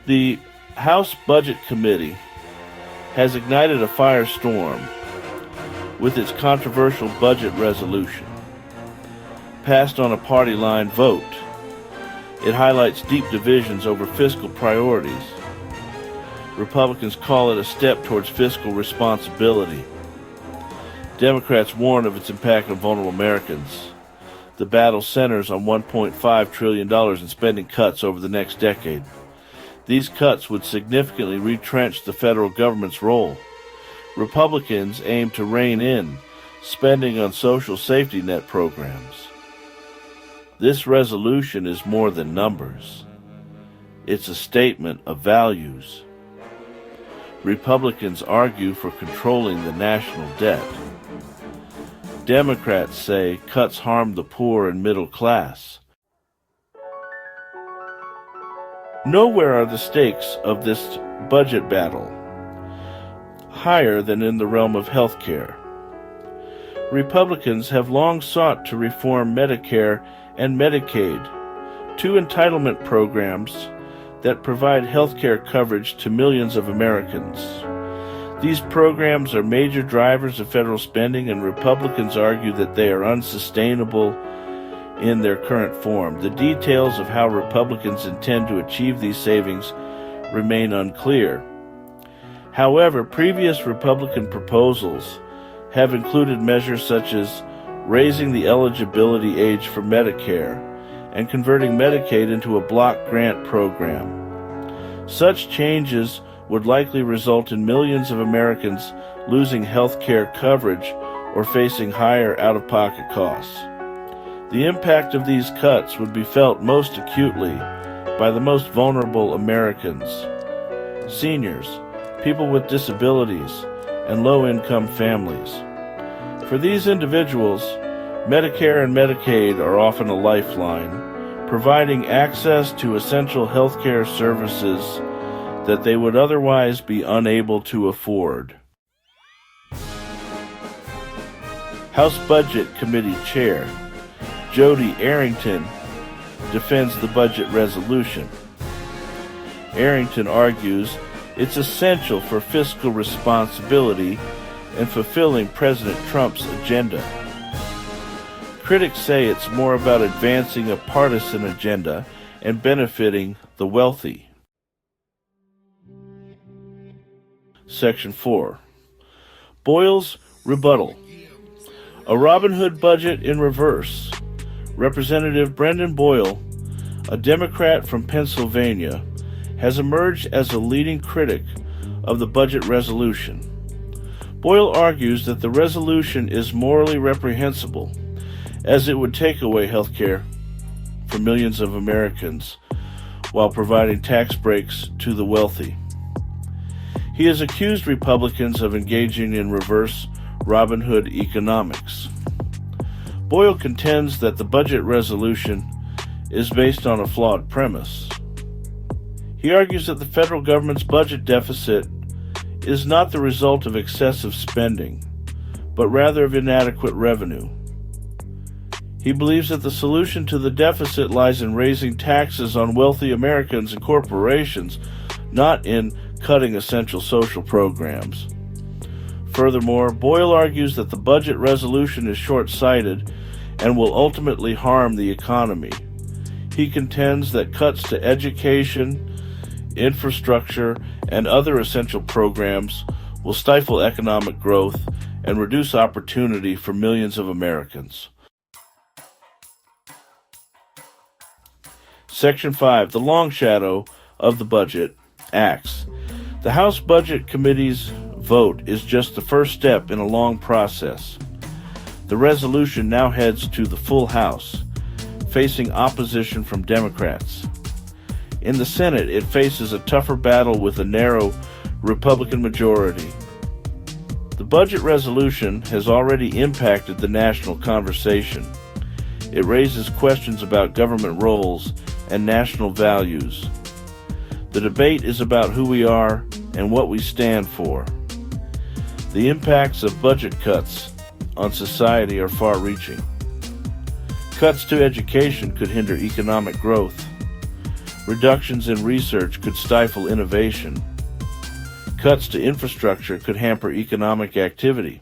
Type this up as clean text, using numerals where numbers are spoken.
The House Budget Committee has ignited a firestorm with its controversial budget resolution. Passed on a party line vote, it highlights deep divisions over fiscal priorities. Republicans call it a step towards fiscal responsibility. Democrats warn of its impact on vulnerable Americans. The battle centers on $1.5 trillion in spending cuts over the next decade. These cuts would significantly retrench the federal government's role. Republicans aim to rein in spending on social safety net programs. This resolution is more than numbers. It's a statement of values. Republicans argue for controlling the national debt. Democrats say cuts harm the poor and middle class. Nowhere are the stakes of this budget battle higher than in the realm of health care. Republicans have long sought to reform Medicare and Medicaid, two entitlement programs that provide health care coverage to millions of Americans. These programs are major drivers of federal spending, and Republicans argue that they are unsustainable in their current form. The details of how Republicans intend to achieve these savings remain unclear. However, previous Republican proposals have included measures such as raising the eligibility age for Medicare and converting Medicaid into a block grant program. Such changes would likely result in millions of Americans losing health care coverage or facing higher out-of-pocket costs. The impact of these cuts would be felt most acutely by the most vulnerable Americans: seniors, people with disabilities, and low-income families. For these individuals, Medicare and Medicaid are often a lifeline, providing access to essential health care services that they would otherwise be unable to afford. House Budget Committee Chair Jody Arrington defends the budget resolution. Arrington argues it's essential for fiscal responsibility and fulfilling President Trump's agenda. Critics say it's more about advancing a partisan agenda and benefiting the wealthy. Section 4. Boyle's Rebuttal. A Robin Hood budget in reverse. Representative Brendan Boyle, a Democrat from Pennsylvania, has emerged as a leading critic of the budget resolution. Boyle argues that the resolution is morally reprehensible, as it would take away health care for millions of Americans while providing tax breaks to the wealthy. He has accused Republicans of engaging in reverse Robin Hood economics. Boyle contends that the budget resolution is based on a flawed premise. He argues that the federal government's budget deficit is not the result of excessive spending, but rather of inadequate revenue. He believes that the solution to the deficit lies in raising taxes on wealthy Americans and corporations, not in cutting essential social programs. Furthermore, Boyle argues that the budget resolution is short-sighted and will ultimately harm the economy. He contends that cuts to education, infrastructure, and other essential programs will stifle economic growth and reduce opportunity for millions of Americans. Section 5. The long shadow of the budget, Acts. The House Budget Committee's vote is just the first step in a long process. The resolution now heads to the full House, facing opposition from Democrats. In the Senate, it faces a tougher battle with a narrow Republican majority. The budget resolution has already impacted the national conversation. It raises questions about government roles and national values. The debate is about who we are and what we stand for. The impacts of budget cuts on society are far-reaching. Cuts to education could hinder economic growth. Reductions in research could stifle innovation. Cuts to infrastructure could hamper economic activity.